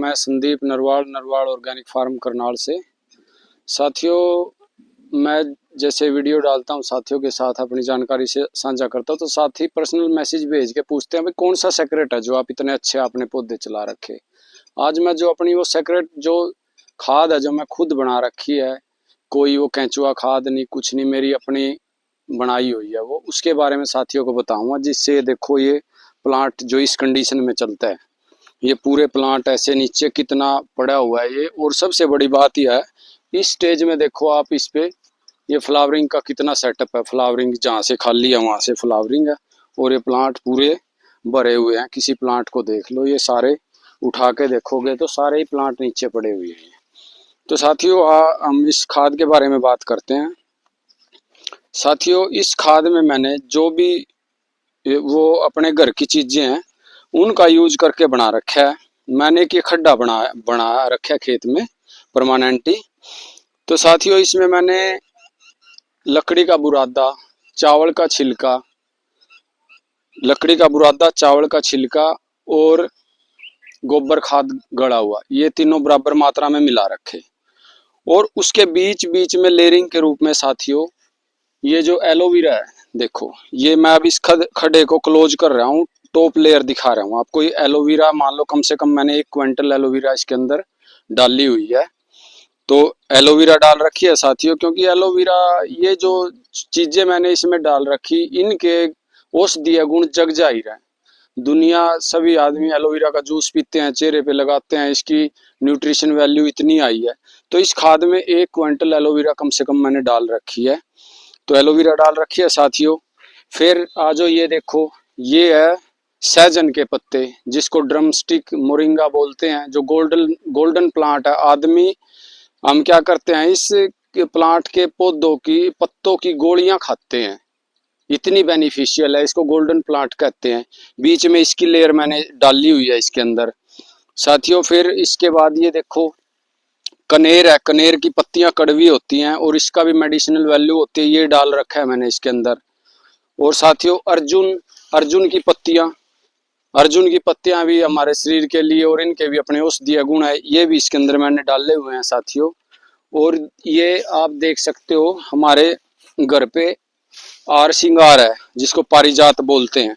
मैं Sandeep Narwal organic farm Karnal से। साथियों, मैं जैसे वीडियो डालता हूं साथियों के साथ अपनी जानकारी से साझा करता हूं, तो साथी पर्सनल मैसेज भेज के पूछते हैं भाई कौन सा सेक्रेट है जो आप इतने अच्छे आपने पौधे चला रखे। आज मैं जो अपनी वो सेक्रेट जो खाद है जो मैं खुद बना रखी है, कोई वो केंचुआ खाद नहीं कुछ नहीं, मेरी अपनी बनाई हुई है, वो उसके बारे में साथियों को बताऊंगा, जिससे देखो ये प्लांट जो इस कंडीशन में चलता है, ये पूरे प्लांट ऐसे नीचे कितना पड़ा हुआ है ये। और सबसे बड़ी बात यह है, इस स्टेज में देखो आप इस पे ये फ्लावरिंग का कितना सेटअप है। फ्लावरिंग जहाँ से खाली है वहाँ से फ्लावरिंग है, और ये प्लांट पूरे भरे हुए हैं। किसी प्लांट को देख लो, ये सारे उठा के देखोगे तो सारे ही प्लांट नीचे पड़े हुए हैं। तो साथियों हम इस खाद के बारे में बात करते हैं। साथियों, इस खाद में मैंने जो भी वो अपने घर की चीजें हैं उनका यूज करके बना रखा है। मैंने एक खड्डा बना रखा है खेत में परमानेंटली। तो साथियों, इसमें मैंने लकड़ी का बुरादा, चावल का छिलका, चावल का छिलका और गोबर खाद गड़ा हुआ, ये तीनों बराबर मात्रा में मिला रखे। और उसके बीच बीच में लेयरिंग के रूप में साथियों ये जो एलोवेरा है, देखो ये मैं अब इस खड्डे को क्लोज कर रहा हूँ, टॉप लेयर दिखा रहा हूँ आपको। ये एलोवेरा मान लो कम से कम मैंने 1 क्विंटल एलोवेरा इसके अंदर डाली हुई है। तो एलोवेरा डाल रखी है साथियों, क्योंकि एलोवेरा ये जो चीजें मैंने इसमें डाल रखी, इनके औषधीय गुण जग जाहिर है। दुनिया सभी आदमी एलोवेरा का जूस पीते हैं, चेहरे पे लगाते हैं, इसकी न्यूट्रिशन वैल्यू इतनी आई है। तो इस खाद में 1 क्विंटल एलोवेरा कम से कम मैंने डाल रखी है। तो एलोवेरा डाल रखी है साथियों। फिर आज ये देखो, ये है सहजन के पत्ते, जिसको ड्रम स्टिक मोरिंगा बोलते हैं, जो गोल्डन प्लांट है। आदमी हम क्या करते हैं, इस प्लांट के पौधों की पत्तों की गोलियां खाते हैं, इतनी बेनिफिशियल है, इसको गोल्डन प्लांट कहते हैं। बीच में इसकी लेयर मैंने डाली हुई है इसके अंदर साथियों। फिर इसके बाद ये देखो कनेर है, कनेर की पत्तियां कड़वी होती हैं और इसका भी मेडिसिनल वैल्यू होती है, ये डाल रखा है मैंने इसके अंदर। और साथियों अर्जुन की पत्तियां भी हमारे शरीर के लिए और इनके भी अपने औषधीय गुण है, ये भी इसके अंदर मैंने डाले हुए हैं साथियों। और ये आप देख सकते हो हमारे घर पे आर सिंगार है, जिसको पारिजात बोलते हैं।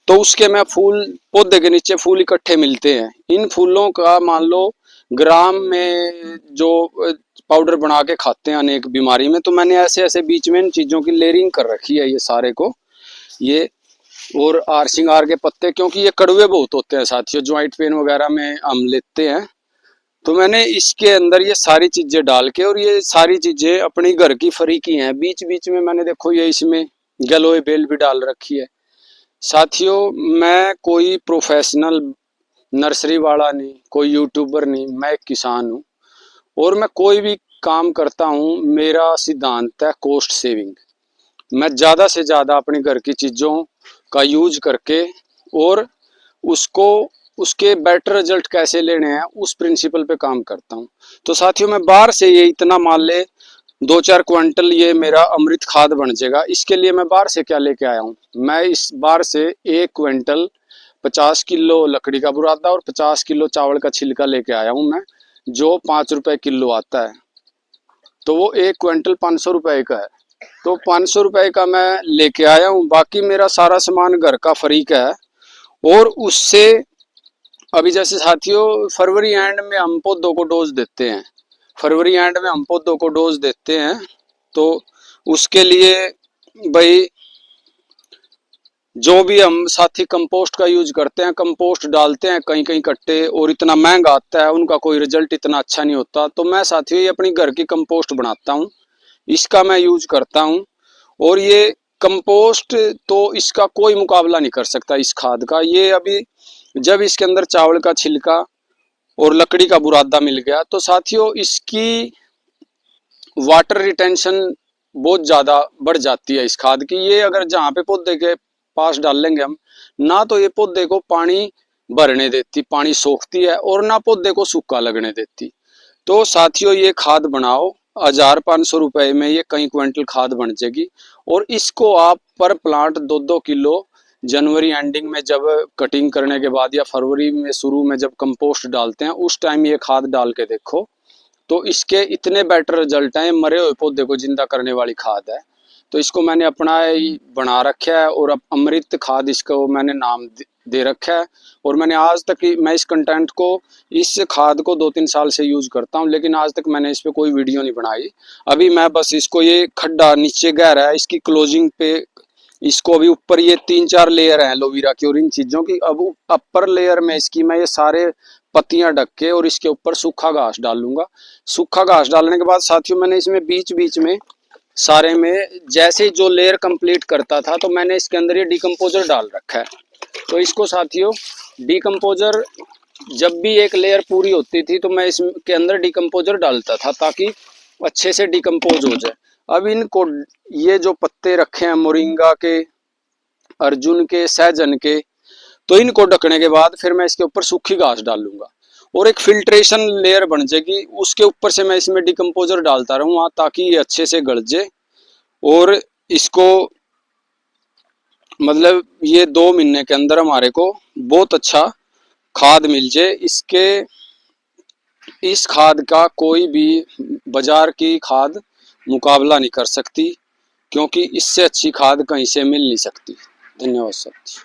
तो उसके में फूल, पौधे के नीचे फूल इकट्ठे मिलते हैं। इन फूलों का मान लो ग्राम में जो पाउडर बना के खाते हैं अनेक बीमारी में। तो मैंने ऐसे ऐसे बीच में इन चीजों की लेयरिंग कर रखी है ये सारे को, ये और आर सिंगार के पत्ते, क्योंकि ये कड़वे बहुत होते हैं साथियों, ज्वाइंट पेन वगैरह में हम लेते हैं। तो मैंने इसके अंदर ये सारी चीजें डाल के, और ये सारी चीजें अपनी घर की फ्री की हैं। बीच बीच में मैंने देखो ये इसमें गलोए बेल भी डाल रखी है साथियों। मैं कोई प्रोफेशनल नर्सरी वाला नहीं, कोई यूट्यूबर नहीं, मैं एक किसान हूँ। और मैं कोई भी काम करता हूँ, मेरा सिद्धांत है कॉस्ट सेविंग। मैं ज़्यादा से ज़्यादा अपने घर की चीज़ों का यूज करके और उसको उसके बेटर रिजल्ट कैसे लेने हैं उस प्रिंसिपल पे काम करता हूँ। तो साथियों, मैं बाहर से ये इतना मान ले 2-4 क्विंटल ये मेरा अमृत खाद बन जाएगा। इसके लिए मैं बाहर से क्या लेके आया हूँ, मैं इस बार से 1 क्विंटल 50 किलो लकड़ी का बुरादा और 50 किलो चावल का छिलका लेके आया हूँ मैं, जो 5 रुपए किलो आता है। तो वो 1 क्विंटल 500 रुपए का है। तो 500 रुपए का मैं लेके आया हूँ, बाकी मेरा सारा सामान घर का फ्री का है। और उससे अभी जैसे साथियों फरवरी एंड में हम पौधों को डोज देते हैं, तो उसके लिए भाई जो भी हम साथी कंपोस्ट का यूज करते हैं, कंपोस्ट डालते हैं कहीं कहीं कट्टे, और इतना महंगा आता है, उनका कोई रिजल्ट इतना अच्छा नहीं होता। तो मैं साथियों ये अपनी घर की कंपोस्ट बनाता हूँ, इसका मैं यूज करता हूँ। और ये कंपोस्ट तो इसका कोई मुकाबला नहीं कर सकता इस खाद का। ये अभी जब इसके अंदर चावल का छिलका और लकड़ी का बुरादा मिल गया, तो साथियों इसकी वाटर रिटेंशन बहुत ज़्यादा बढ़ जाती है इस खाद की। ये अगर जहाँ पे पौधे के पास डालेंगे हम, ना तो ये पौधे को पानी भरने देती, पानी सोखती है, और ना पौधे को सूखा लगने देती। तो साथियों ये खाद बनाओ, 1500 रुपए में ये कई क्विंटल खाद बन जाएगी। और इसको आप पर प्लांट 2-2 किलो जनवरी एंडिंग में जब कटिंग करने के बाद या फरवरी में शुरू में जब कंपोस्ट डालते हैं उस टाइम ये खाद डाल के देखो, तो इसके इतने बेटर रिजल्ट हैं। मरे हुए पौधे को जिंदा करने वाली खाद है। तो इसको मैंने अपना ही बना रखा है और अब अमृत खाद इसको मैंने नाम दे रखा है। और मैंने आज तक मैं इस कंटेंट को, इस खाद को 2-3 साल से यूज करता हूं, लेकिन आज तक मैंने इस पे कोई वीडियो नहीं बनाई। अभी मैं बस इसको, ये खड्डा नीचे गहरा है, इसकी क्लोजिंग पे इसको अभी ऊपर ये 3-4 लेयर है एलोवेरा की और इन चीजों की। अब अपर लेयर में इसकी मैं ये सारे पत्तियां ढक के और इसके ऊपर सूखा घास डालूंगा। सूखा घास डालने के बाद साथियों मैंने इसमें बीच बीच में सारे में जैसे जो लेयर कंप्लीट करता था तो मैंने इसके अंदर ये डिकम्पोजर डाल रखा है। तो इसको साथियों डिकम्पोजर जब भी एक लेयर पूरी होती थी तो मैं इसके अंदर डिकम्पोजर डालता था ताकि अच्छे से डिकम्पोज हो जाए। अब इनको, ये जो पत्ते रखे हैं मोरिंगा के, अर्जुन के, सहजन के, तो इनको ढकने के बाद फिर मैं इसके ऊपर सूखी घास डालूंगा और एक फिल्ट्रेशन लेयर बन जाएगी। उसके ऊपर से मैं इसमें डिकम्पोजर डालता रहूँगा ताकि ये अच्छे से गल जाए और इसको मतलब ये 2 महीने के अंदर हमारे को बहुत अच्छा खाद मिल जाए। इस खाद का कोई भी बाजार की खाद मुकाबला नहीं कर सकती, क्योंकि इससे अच्छी खाद कहीं से मिल नहीं सकती। धन्यवाद साथियों।